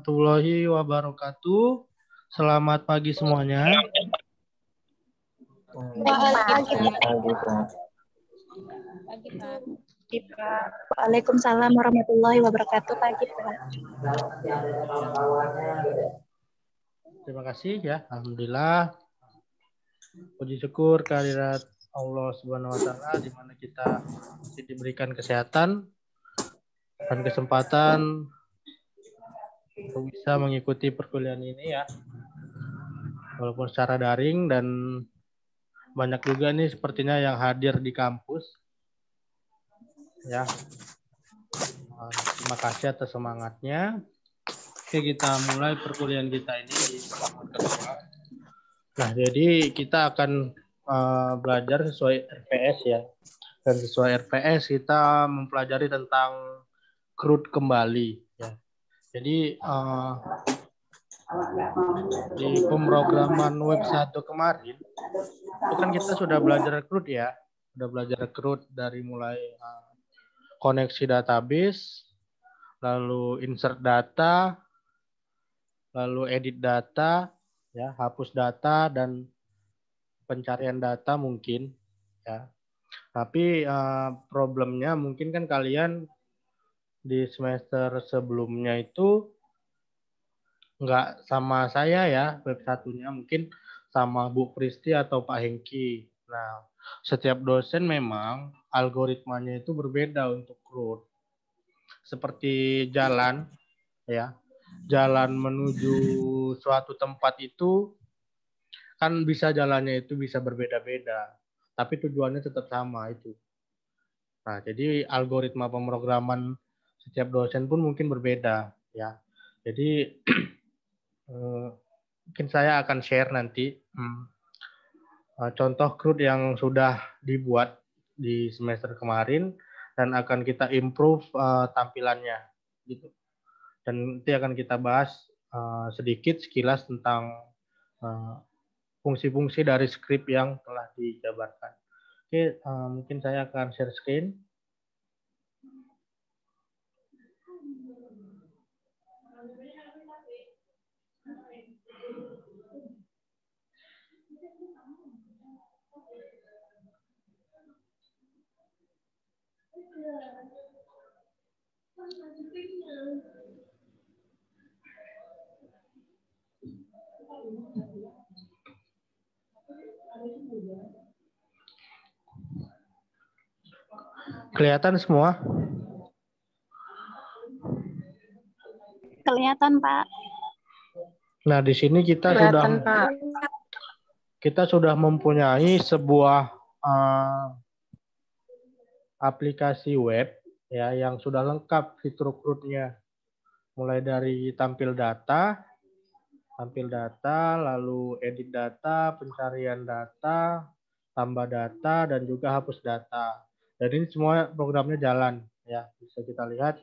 warahmatullahi wabarakatuh. Selamat pagi semuanya. Pagi, Pak. Waalaikumsalam warahmatullahi wabarakatuh. Pagi, Pak. Terima kasih ya. Alhamdulillah. Puji syukur kehadirat Allah Subhanahu wa taala di mana kita diberikan kesehatan dan kesempatan untuk bisa mengikuti perkuliahan ini ya. Walaupun secara daring dan banyak juga nih sepertinya yang hadir di kampus. Ya. Terima kasih atas semangatnya. Oke, kita mulai perkuliahan kita ini di pertemuan kedua. Nah, jadi kita akan belajar sesuai RPS ya. Dan sesuai RPS kita mempelajari tentang CRUD kembali ya. Jadi di pemrograman web 1 kemarin itu kan kita sudah belajar CRUD ya. Sudah belajar CRUD dari mulai koneksi database, lalu insert data, lalu edit data, ya, hapus data dan pencarian data mungkin, ya. Tapi problemnya mungkin kan kalian di semester sebelumnya itu nggak sama saya ya web satunya, mungkin sama Bu Pristi atau Pak Hengki. Nah, setiap dosen memang algoritmanya itu berbeda untuk CRUD. Seperti jalan, ya. Jalan menuju suatu tempat itu kan bisa jalannya itu bisa berbeda-beda, tapi tujuannya tetap sama itu. Nah, jadi algoritma pemrograman setiap dosen pun mungkin berbeda ya. Jadi mungkin saya akan share nanti contoh CRUD yang sudah dibuat di semester kemarin dan akan kita improve tampilannya gitu. Dan nanti akan kita bahas sedikit sekilas tentang fungsi-fungsi dari script yang telah dijabarkan. Oke, mungkin saya akan share screen. Kelihatan semua? Kelihatan, Pak. Nah, di sini kita sudah mempunyai sebuah aplikasi web ya yang sudah lengkap fitur CRUD-nya. Mulai dari tampil data, lalu edit data, pencarian data, tambah data, dan juga hapus data. Dan ini semua programnya jalan ya, bisa kita lihat.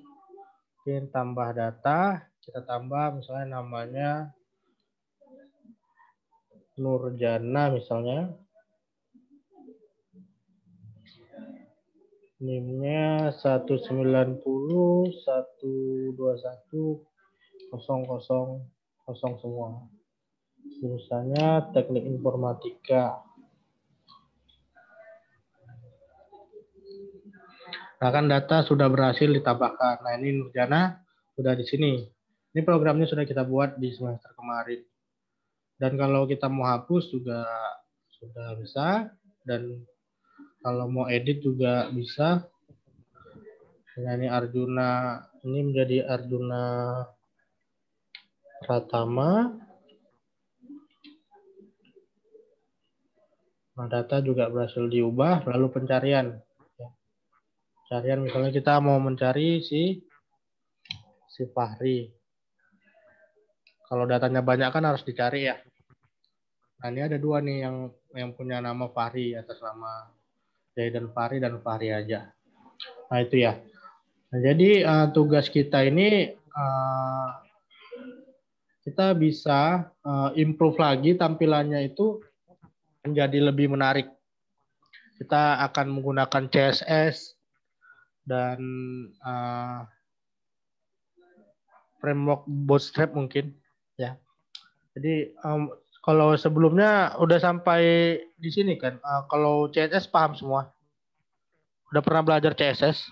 Mungkin tambah data, kita tambah misalnya namanya Nurjana misalnya. NIM-nya 190.121.000 semua. Jurusannya Teknik Informatika. Nah, kan data sudah berhasil ditambahkan. Nah, ini Nurjana sudah di sini. Ini programnya sudah kita buat di semester kemarin. Dan kalau kita mau hapus juga sudah bisa. Dan kalau mau edit juga bisa. Nah, ini Arjuna. Ini menjadi Arjuna Pratama. Nah, data juga berhasil diubah. Lalu pencarian. Pencarian misalnya kita mau mencari si Fahri. Kalau datanya banyak kan harus dicari ya. Nah, ini ada dua nih yang punya nama Fahri atas nama Zaidan Fahri dan Fahri aja. Nah, itu ya. Nah, jadi tugas kita ini kita bisa improve lagi tampilannya itu menjadi lebih menarik. Kita akan menggunakan CSS dan framework Bootstrap mungkin ya. Jadi kalau sebelumnya udah sampai di sini kan, kalau CSS paham semua? Udah pernah belajar CSS?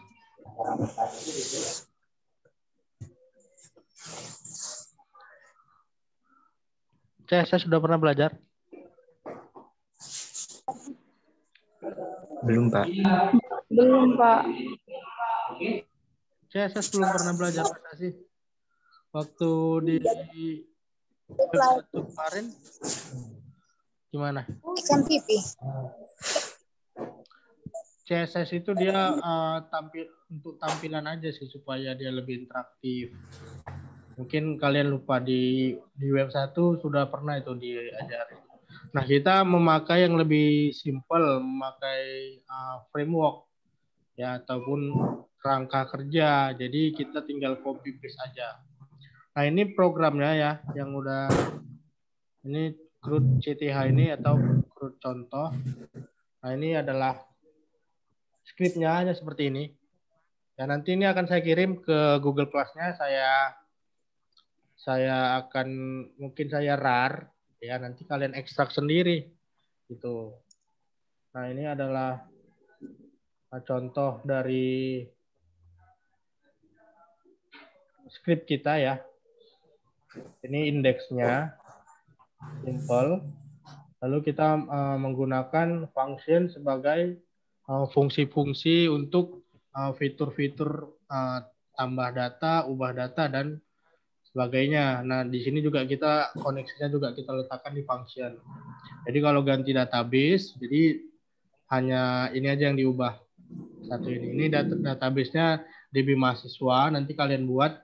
CSS sudah pernah belajar? Belum, Pak. Belum, Pak. CSS belum pernah belajar masa sih? Waktu di web 1 kemarin gimana? XMPP. CSS itu dia untuk tampilan aja sih supaya dia lebih interaktif. Mungkin kalian lupa di web 1 sudah pernah itu diajarin. Nah, kita memakai yang lebih simple, memakai framework ya ataupun kerangka kerja. Jadi kita tinggal copy paste aja. Nah, ini programnya ya yang udah ini CRUD CTH ini atau CRUD contoh. Nah, ini adalah skripnya hanya seperti ini. Ya, nanti ini akan saya kirim ke Google Class-nya. Saya akan mungkin saya rar ya, nanti kalian ekstrak sendiri gitu. Nah, ini adalah contoh dari script kita ya. Ini indeksnya simple. Lalu kita menggunakan function sebagai fungsi-fungsi untuk fitur-fitur tambah data, ubah data dan sebagainya. Nah, di sini juga kita koneksinya juga kita letakkan di function. Jadi kalau ganti database, jadi hanya ini aja yang diubah. Satu ini. Ini database-nya DB mahasiswa, nanti kalian buat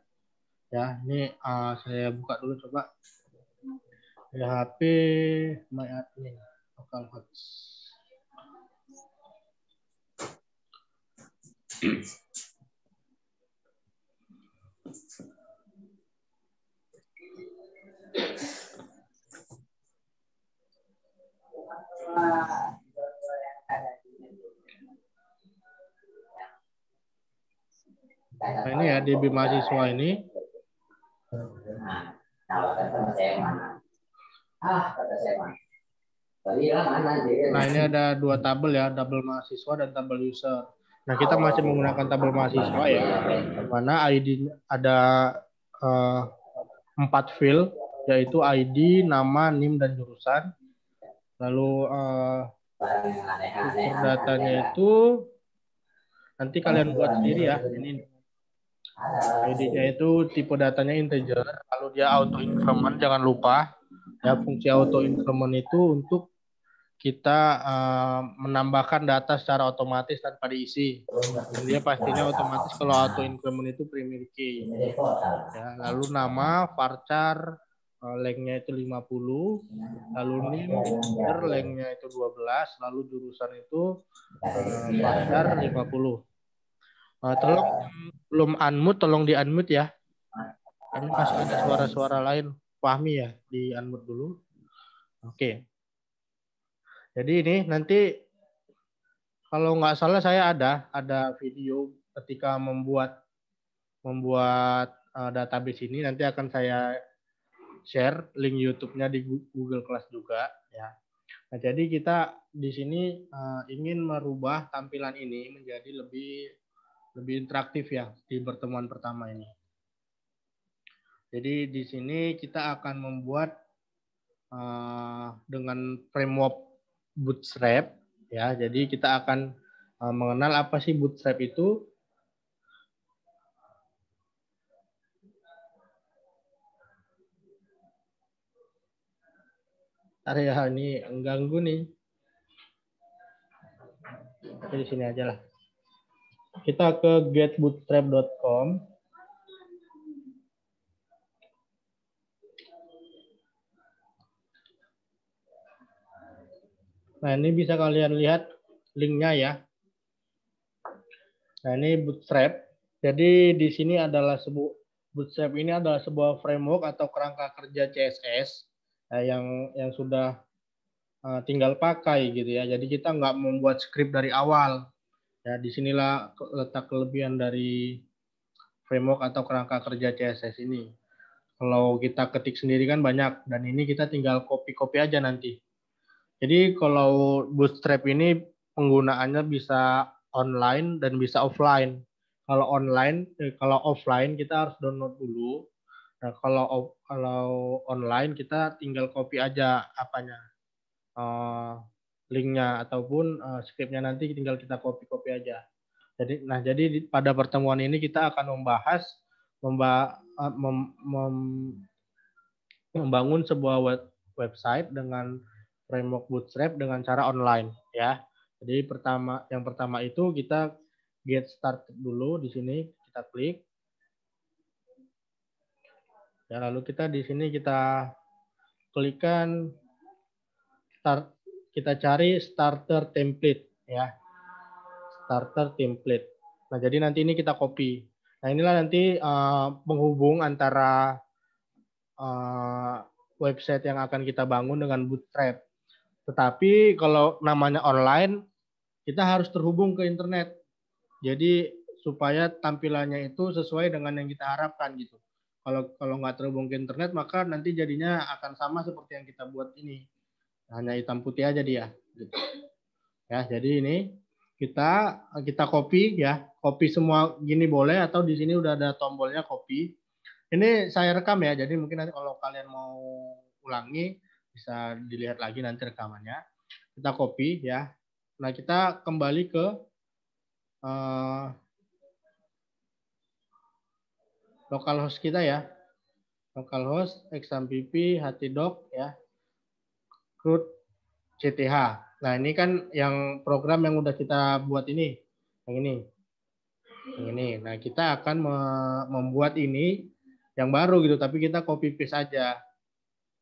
ya. Ini saya buka dulu coba. PHP MyAdmin localhost. Nah, ini ya DB mahasiswa ini. Nah, ini ada dua tabel ya, tabel mahasiswa dan tabel user. Nah, kita masih menggunakan tabel mahasiswa ya, mana ID ada 4 field, yaitu ID, nama, NIM, dan jurusan. Lalu unsur datanya itu nanti kalian buat sendiri ya. Ini ID-nya itu tipe datanya integer, lalu dia auto increment, jangan lupa ya, fungsi auto increment itu untuk kita menambahkan data secara otomatis tanpa diisi. Dan dia pastinya otomatis kalau auto increment itu primary key. Ya, lalu nama, varchar, length-nya itu 50, lalu NIM, length-nya itu 12, lalu jurusan itu varchar 50. Tolong belum unmute, tolong di unmute ya. Ini masih ada suara-suara lain. Fahmi ya, di unmute dulu. Oke. Jadi ini nanti kalau nggak salah saya ada video ketika membuat database ini, nanti akan saya share link YouTube-nya di Google Class juga ya. Nah, jadi kita di sini ingin merubah tampilan ini menjadi lebih interaktif ya di pertemuan pertama ini. Jadi di sini kita akan membuat dengan framework Bootstrap ya. Jadi kita akan mengenal apa sih Bootstrap itu. Area ini mengganggu nih. Di sini aja lah. Kita ke getbootstrap.com. Nah, ini bisa kalian lihat linknya ya. Nah, ini Bootstrap. Jadi di sini adalah Bootstrap ini adalah sebuah framework atau kerangka kerja CSS yang sudah tinggal pakai gitu ya. Jadi kita nggak membuat script dari awal. Ya, disinilah letak kelebihan dari framework atau kerangka kerja CSS ini. Kalau kita ketik sendiri kan banyak, dan ini kita tinggal copy-copy aja nanti. Jadi kalau Bootstrap ini penggunaannya bisa online dan bisa offline. Kalau offline kita harus download dulu. Nah, kalau online kita tinggal copy aja apanya, linknya ataupun scriptnya nanti tinggal kita copy-copy aja. Jadi pada pertemuan ini kita akan membahas membangun sebuah website dengan framework Bootstrap dengan cara online ya. Jadi yang pertama itu kita get started dulu di sini kita klik. Ya, lalu kita di sini kita klikkan start, kita cari starter template ya. Starter template. Nah, jadi nanti ini kita copy. Nah, inilah nanti penghubung antara website yang akan kita bangun dengan Bootstrap. Tetapi kalau namanya online, kita harus terhubung ke internet. Jadi supaya tampilannya itu sesuai dengan yang kita harapkan gitu. Kalau nggak terhubung ke internet, maka nanti jadinya akan sama seperti yang kita buat ini. Hanya hitam putih aja dia. Gitu. Ya, jadi ini kita copy ya, copy semua gini boleh, atau di sini udah ada tombolnya copy. Ini saya rekam ya, jadi mungkin nanti kalau kalian mau ulangi bisa dilihat lagi nanti rekamannya. Kita copy ya. Nah, kita kembali ke localhost kita ya. Localhost xampp htdoc ya. Root cth. Nah, ini kan yang program yang udah kita buat ini. Yang ini. Yang ini. Nah, kita akan membuat ini yang baru gitu, tapi kita copy paste aja.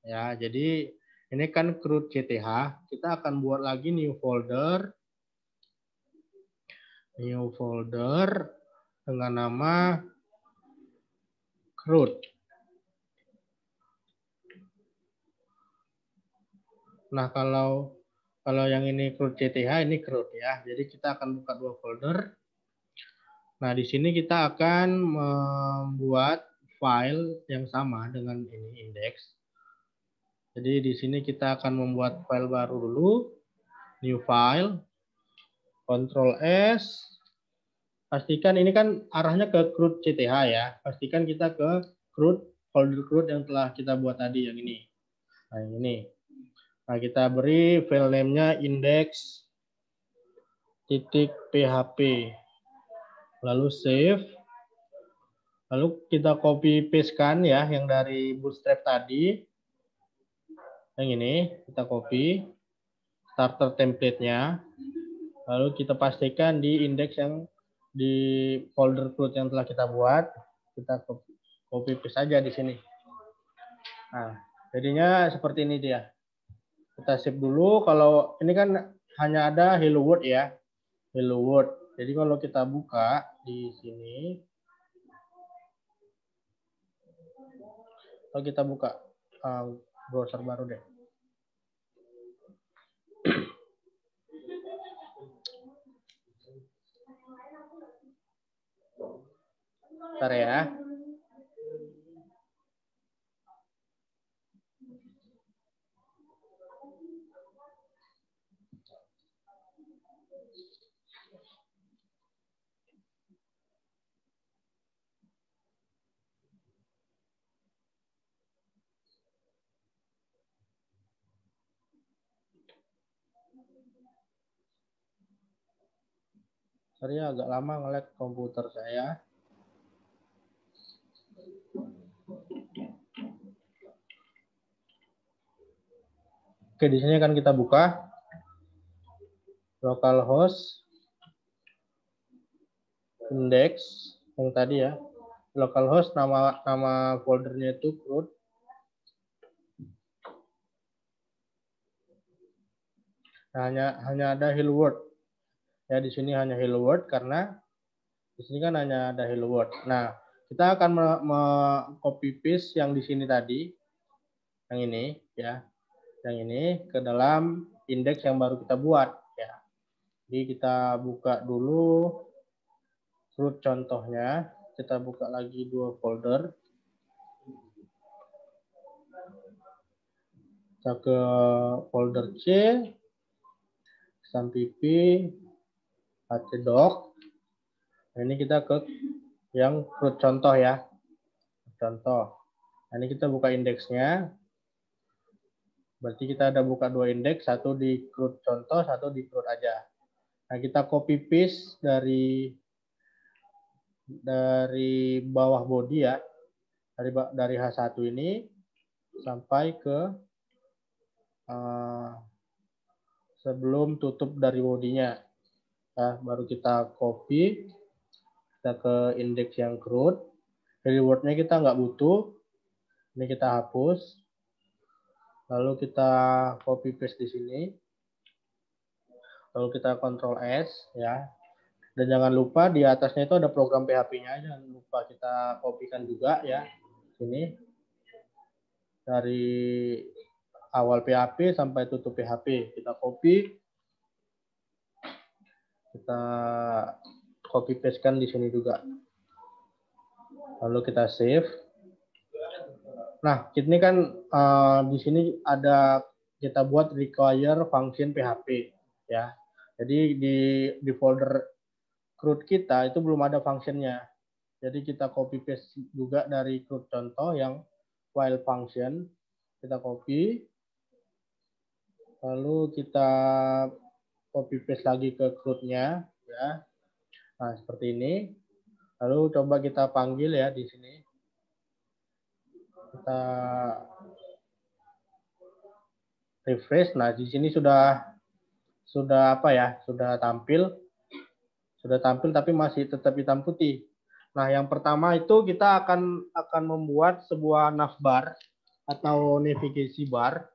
Ya, jadi ini kan root cth. Kita akan buat lagi new folder. New folder dengan nama root. Nah, kalau yang ini root cth, ini root ya. Jadi kita akan buka dua folder. Nah, di sini kita akan membuat file yang sama dengan ini index. Jadi di sini kita akan membuat file baru dulu. New file. Ctrl S. Pastikan ini kan arahnya ke root cth ya. Pastikan kita ke root folder root yang telah kita buat tadi yang ini. Nah, yang ini. Nah, kita beri file name-nya index.php. Lalu save. Lalu kita copy paste-kan ya yang dari Bootstrap tadi. Yang ini kita copy starter template-nya. Lalu kita pastikan di index yang di folder root yang telah kita buat. Kita copy paste saja di sini. Nah, jadinya seperti ini dia. Kita save dulu. Kalau ini kan hanya ada hello world ya. Hello world. Jadi kalau kita buka di sini, kalau kita buka browser baru deh. Bentar ya. Sorry agak lama nge-lag komputer saya. Oke, di sini kan kita buka localhost index yang tadi ya. Localhost nama foldernya itu root. Nah, hanya ada hello world. Ya, di sini hanya hello world karena di sini kan hanya ada hello world. Nah, kita akan copy paste yang di sini tadi, yang ini ya, yang ini ke dalam indeks yang baru kita buat ya. Jadi kita buka dulu root contohnya, kita buka lagi dua folder. Kita ke folder C, XAMPP, htdoc. Nah, ini kita ke yang CRUD contoh ya. Contoh. Nah, ini kita buka indeksnya. Berarti kita ada buka 2 indeks, satu di CRUD contoh, satu di CRUD aja. Nah, kita copy paste dari bawah body ya. Dari H1 ini sampai ke sebelum tutup dari bodinya. Nah, baru kita copy, kita ke indeks yang CRUD. Rewardnya kita nggak butuh, ini kita hapus. Lalu kita copy paste di sini. Lalu kita Ctrl S ya. Dan jangan lupa di atasnya itu ada program PHP-nya, jangan lupa kita kopikan juga ya. Sini dari awal PHP sampai tutup PHP kita copy pastekan di sini juga. Lalu kita save. Nah, ini kan di sini ada kita buat require function PHP ya. Jadi di folder CRUD kita itu belum ada functionnya. Jadi kita copy paste juga dari CRUD contoh yang while function. Kita copy. Lalu kita copy paste lagi ke CRUD-nya ya. Nah, seperti ini. Lalu coba kita panggil ya di sini. Kita refresh. Nah, di sini sudah apa ya? Sudah tampil tapi masih tetap hitam putih. Nah, yang pertama itu kita akan membuat sebuah navbar atau navigasi bar.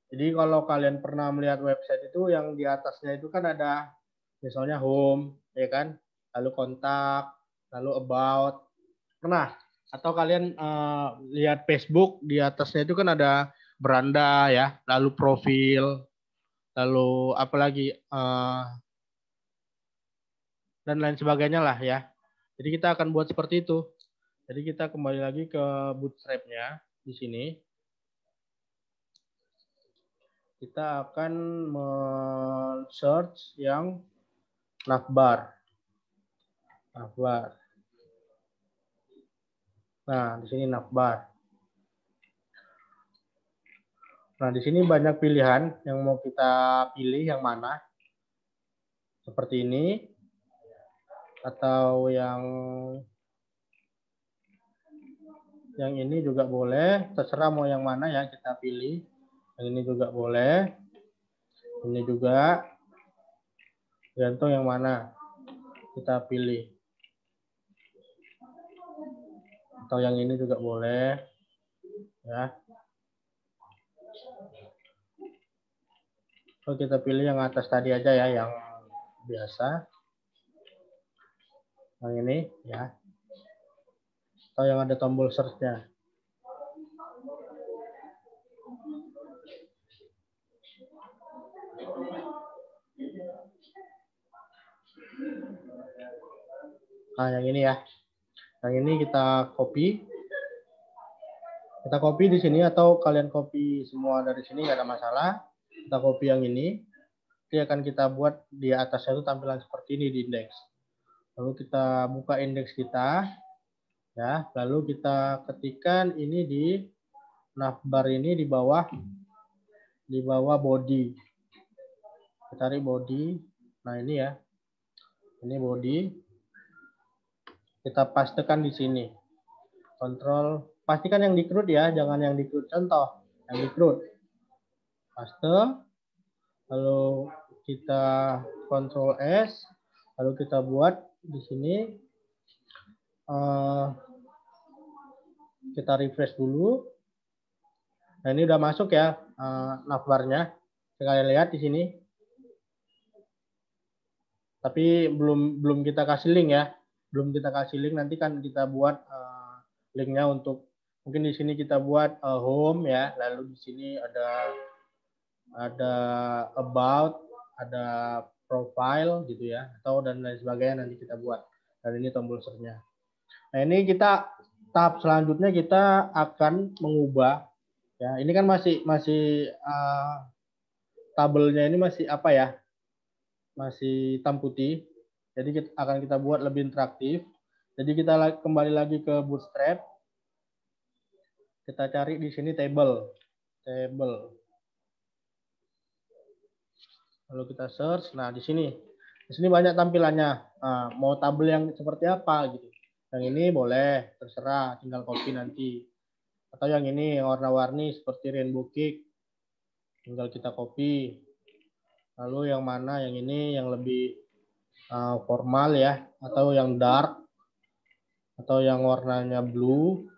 Jadi kalau kalian pernah melihat website itu yang di atasnya itu kan ada misalnya home, ya kan? Lalu kontak, lalu about. Pernah? Atau kalian lihat Facebook di atasnya itu kan ada beranda ya, lalu profil, lalu apalagi dan lain sebagainya lah ya. Jadi kita akan buat seperti itu. Jadi kita kembali lagi ke Bootstrap-nya di sini. Kita akan men-search yang navbar. Nah, di sini navbar. Nah, di sini banyak pilihan yang mau kita pilih yang mana. Seperti ini. Atau yang ini juga boleh. Terserah mau yang mana ya kita pilih. Yang ini juga boleh. Ini juga. Tergantung yang mana kita pilih. Atau yang ini juga boleh. Ya. So, kita pilih yang atas tadi aja ya, yang biasa. Yang ini ya. Atau yang ada tombol search-nya. Nah, yang ini ya. Yang ini kita copy. Kita copy di sini atau kalian copy semua dari sini, nggak ada masalah. Kita copy yang ini. Nanti akan kita buat di atasnya itu tampilan seperti ini di indeks. Lalu kita buka indeks kita. Ya, lalu kita ketikkan ini di navbar ini di bawah body. Kita cari body. Nah, ini ya. Ini body. Kita pastekan di sini. Kontrol, pastikan yang di CRUD ya, jangan yang di CRUD contoh, yang di CRUD. Paste. Lalu kita Ctrl S, lalu kita buat di sini. Kita refresh dulu. Nah, ini udah masuk ya navbarnya. Kalian lihat di sini. Tapi belum kita kasih link ya. Belum kita kasih link, nanti kan kita buat linknya untuk mungkin di sini kita buat home ya. Lalu di sini ada about, ada profile gitu ya, atau dan lain sebagainya nanti kita buat. Dan ini tombol search-nya. Nah, ini tahap selanjutnya kita akan mengubah Ya, ini kan masih tabelnya ini masih apa ya? Masih hitam putih. Jadi akan kita buat lebih interaktif. Jadi kita kembali lagi ke Bootstrap. Kita cari di sini table. Lalu kita search. Nah, di sini banyak tampilannya. Nah, mau tabel yang seperti apa gitu. Yang ini boleh, terserah, tinggal copy nanti. Atau yang ini warna-warni seperti rainbow cake, tinggal kita copy. Lalu yang mana? Yang ini yang lebih formal ya, atau yang dark, atau yang warnanya blue,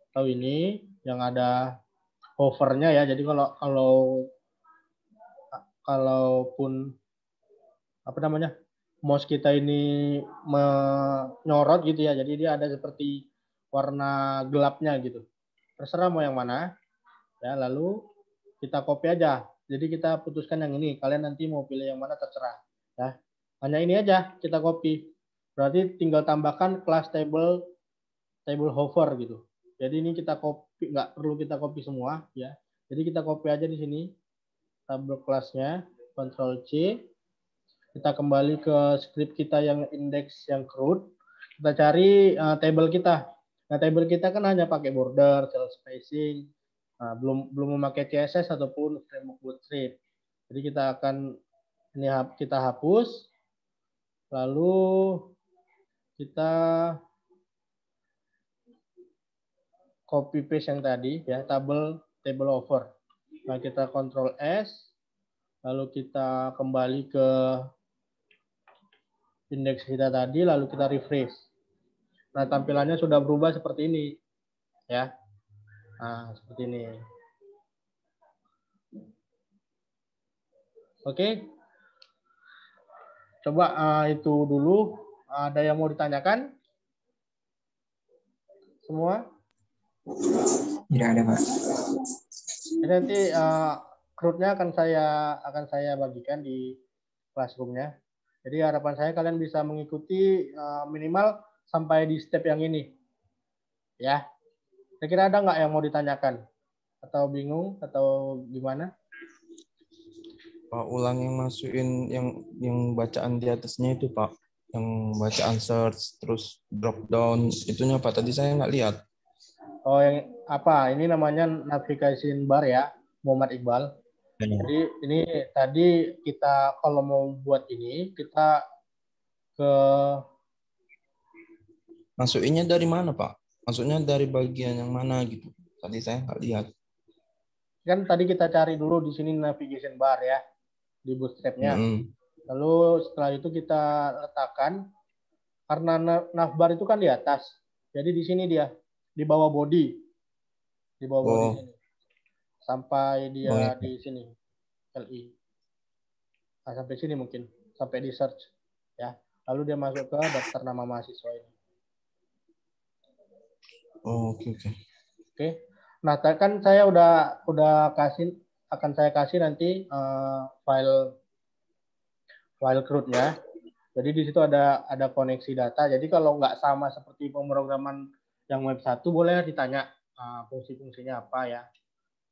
atau ini yang ada hovernya ya. Jadi kalaupun apa namanya, mouse kita ini menyorot gitu ya, jadi dia ada seperti warna gelapnya gitu. Terserah mau yang mana ya. Lalu kita copy aja. Jadi kita putuskan yang ini. Kalian nanti mau pilih yang mana terserah ya. Hanya ini aja kita copy. Berarti tinggal tambahkan class table hover gitu. Jadi ini kita copy, nggak perlu kita copy semua ya. Jadi kita copy aja di sini tabel kelasnya, Ctrl C. Kita kembali ke script kita yang index yang CRUD. Kita cari table kita. Nah, table kita kan hanya pakai border, cell spacing, belum memakai CSS ataupun framework Bootstrap. Jadi kita hapus, lalu kita copy paste yang tadi ya, table hover. Nah, kita Ctrl S, lalu kita kembali ke indeks kita tadi, lalu kita refresh. Nah, tampilannya sudah berubah seperti ini ya. Nah, seperti ini. Oke. Coba itu dulu. Ada yang mau ditanyakan? Semua? Tidak ada, Pak. Jadi nanti CRUD-nya akan saya bagikan di classroom-nya. Jadi harapan saya kalian bisa mengikuti minimal sampai di step yang ini. Ya. Kira-kira ada nggak yang mau ditanyakan? Atau bingung? Atau gimana? Pak, ulang yang masukin yang bacaan di atasnya itu, Pak. Yang bacaan search, terus drop down, itunya Pak. Tadi saya nggak lihat. Oh, yang apa? Ini namanya navigation bar ya, Muhammad Iqbal. Jadi ini tadi kita kalau mau buat ini, kita ke... Masukinnya dari mana, Pak? Maksudnya dari bagian yang mana gitu? Tadi saya nggak lihat. Kan tadi kita cari dulu di sini navigation bar ya, di Bootstrap-nya. Lalu setelah itu kita letakkan, karena navbar itu kan di atas. Jadi di sini dia, di bawah body. Di bawah body sini. Sampai dia di sini. LI. Nah, sampai sini mungkin. Sampai di search. Ya. Lalu dia masuk ke daftar nama mahasiswa ini. Oke. Nah, kan saya udah akan saya kasih nanti file CRUD-nya. Jadi di situ ada koneksi data. Jadi kalau nggak sama seperti pemrograman yang web 1, boleh ditanya fungsi-fungsinya apa ya,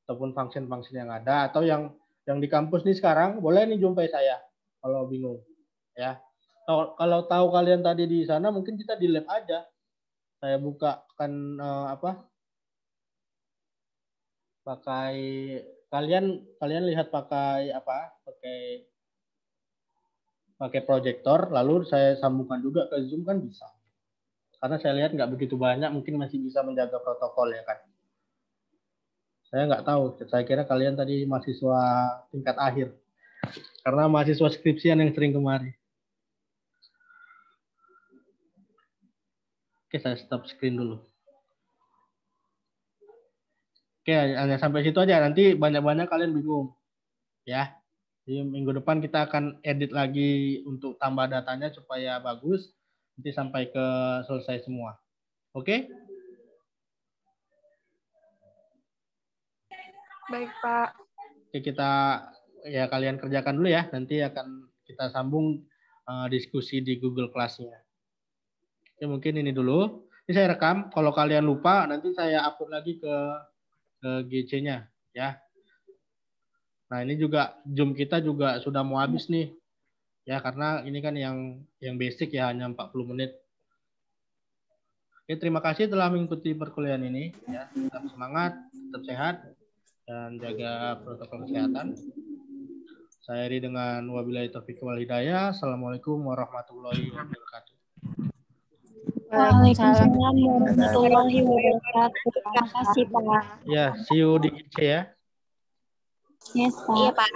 ataupun function-function yang ada, atau yang di kampus nih sekarang, boleh nih jumpai saya kalau bingung ya. Kalau tahu kalian tadi di sana, mungkin kita di lab aja. Saya bukakan pakai kalian lihat pakai apa? Pakai proyektor, lalu saya sambungkan juga ke Zoom kan bisa. Karena saya lihat nggak begitu banyak, mungkin masih bisa menjaga protokol ya kan. Saya nggak tahu, saya kira kalian tadi mahasiswa tingkat akhir. Karena mahasiswa skripsian yang sering kemari. Oke, saya stop screen dulu. Oke, hanya sampai situ aja. Nanti banyak-banyak kalian bingung. Ya. Jadi minggu depan kita akan edit lagi untuk tambah datanya supaya bagus. Nanti sampai ke selesai semua. Oke? Baik, Pak. Oke, ya kalian kerjakan dulu ya. Nanti akan kita sambung diskusi di Google Class-nya. Oke, mungkin ini dulu. Ini saya rekam. Kalau kalian lupa, nanti saya upload lagi ke GC-nya. ya. Nah, ini juga Zoom kita juga sudah mau habis nih. Ya, karena ini kan yang basic ya, hanya 40 menit. Oke, terima kasih telah mengikuti perkuliahan ini. Ya, tetap semangat, tetap sehat, dan jaga protokol kesehatan. Saya Eri dengan wabillahi taufiq wal hidayah. Assalamualaikum warahmatullahi wabarakatuh. Waalaikumsalam warahmatullahi wabarakatuh. Terima kasih, Pak. Ya, see you di IC ya. Yes, Pak. Iya, Pak.